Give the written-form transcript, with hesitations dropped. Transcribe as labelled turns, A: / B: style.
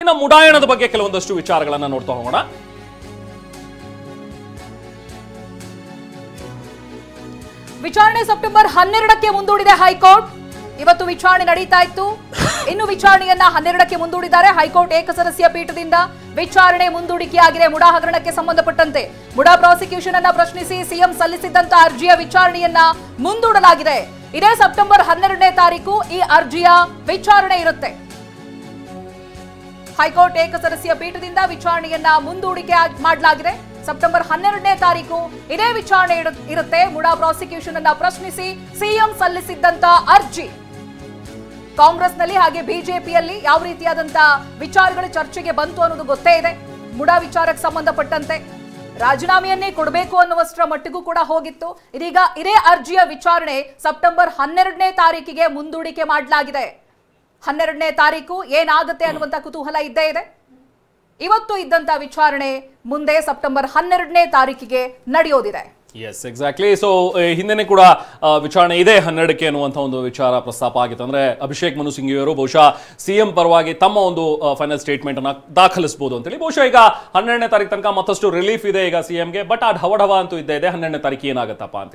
A: ಇನ್ನು ಮುಡಾಯಣದ ಬಗ್ಗೆ ಕೆಲವೊಂದಷ್ಟು ವಿಚಾರಗಳನ್ನು ನೋಡ್ತಾ ಹೋಗೋಣ.
B: ವಿಚಾರಣೆ ಸೆಪ್ಟೆಂಬರ್ 12ಕ್ಕೆ ಮುಂದೂಡಿದೆ ಹೈಕೋರ್ಟ್. ಇವತ್ತು ವಿಚಾರಣೆ ನಡೀತಾ ಇತ್ತು. ಇನ್ನು ವಿಚಾರಣೆಯನ್ನ 12ಕ್ಕೆ ಮುಂದೂಡಿದ್ದಾರೆ. ಹೈಕೋರ್ಟ್ ಏಕಸದಸ್ಯ ಪೀಠದಿಂದ ವಿಚಾರಣೆ ಮುಂದೂಡಿಕೆಯಾಗಿದೆ. ಮುಡಾ ಹಗರಣಕ್ಕೆ ಸಂಬಂಧಪಟ್ಟಂತೆ ಮುಡಾ ಪ್ರಾಸಿಕ್ಯೂಷನ್ ಅನ್ನ ಪ್ರಶ್ನಿಸಿ ಸಿಎಂ ಸಲ್ಲಿಸಿದ್ದಂತ ಅರ್ಜಿಯ ವಿಚಾರಣೆಯನ್ನ ಮುಂದೂಡಲಾಗಿದೆ. ಇದೇ ಸೆಪ್ಟೆಂಬರ್ 12ನೇ ತಾರೀಕು ಈ ಅರ್ಜಿಯ ವಿಚಾರಣೆ ಇರುತ್ತೆ. ಹೈಕೋರ್ಟ್ ಏಕಸದಸ್ಯ ಪೀಠದಿಂದ ವಿಚಾರಣೆಯನ್ನ ಮುಂದೂಡಿಕೆ ಮಾಡಲಾಗಿದೆ. ಸೆಪ್ಟೆಂಬರ್ 12ನೇ ತಾರೀಕು ಇದೇ ವಿಚಾರಣೆ ಇರುತ್ತೆ. ಮುಡಾ ಪ್ರಾಸಿಕ್ಯೂಷನ್ ಅನ್ನ ಪ್ರಶ್ನಿಸಿ ಸಿಎಂ ಸಲ್ಲಿಸಿದ್ದಂತ ಅರ್ಜಿ. ಕಾಂಗ್ರೆಸ್ನಲ್ಲಿ ಹಾಗೆ ಬಿಜೆಪಿಯಲ್ಲಿ ಯಾವ ರೀತಿಯಾದಂತ ವಿಚಾರಗಳು ಚರ್ಚೆಗೆ ಬಂತು ಅನ್ನೋದು ಗೊತ್ತೇ ಇದೆ. ಮುಡಾ ವಿಚಾರಕ್ಕೆ ಸಂಬಂಧಪಟ್ಟಂತೆ ರಾಜೀನಾಮೆಯನ್ನೇ ಕೊಡಬೇಕು ಅನ್ನುವಷ್ಟರ ಮಟ್ಟಿಗೂ ಕೂಡ ಹೋಗಿತ್ತು. ಇದೀಗ ಇದೇ ಅರ್ಜಿಯ ವಿಚಾರಣೆ ಸೆಪ್ಟೆಂಬರ್ 12ನೇ ತಾರೀಕಿಗೆ ಮುಂದೂಡಿಕೆ ಮಾಡಲಾಗಿದೆ. 12ನೇ ತಾರೀಕು ಏನಾಗುತ್ತೆ ಅನ್ನುವಂತ ಕುತೂಹಲ ಇದ್ದೇ ಇದೆ. ಇವತ್ತು ಇದ್ದಂತ ವಿಚಾರಣೆ ಮುಂದೆ ಸೆಪ್ಟೆಂಬರ್ 12ನೇ ತಾರೀಕಿಗೆ ನಡೆಯೋದಿದೆ.
A: S, exactly. ಸೊ ಹಿಂದೆನೆ ಕೂಡ ವಿಚಾರಣೆ ಇದೆ 12ಕ್ಕೆ ಅನ್ನುವಂಥ ಒಂದು ವಿಚಾರ ಪ್ರಸ್ತಾಪ ಆಗಿತ್ತು. ಅಂದ್ರೆ ಅಭಿಷೇಕ್ ಮನು ಸಿಂಘವಿಯವರು ಬಹುಶಃ ಸಿಎಂ ಪರವಾಗಿ ತಮ್ಮ ಒಂದು ಫೈನಲ್ ಸ್ಟೇಟ್ಮೆಂಟ್ ಅನ್ನ ದಾಖಲಿಸಬಹುದು ಅಂತೇಳಿ ಬಹುಶಃ ಈಗ 12ನೇ ತಾರೀಕು ತನಕ ಮತ್ತಷ್ಟು ರಿಲೀಫ್ ಇದೆ ಈಗ ಸಿಎಂಗೆ. ಬಟ್ ಅದು ಹವಢವ ಅಂತೂ ಇದ್ದೇ ಇದೆ. 12ನೇ ತಾರೀಕು ಏನಾಗುತ್ತಪ್ಪ ಅಂತ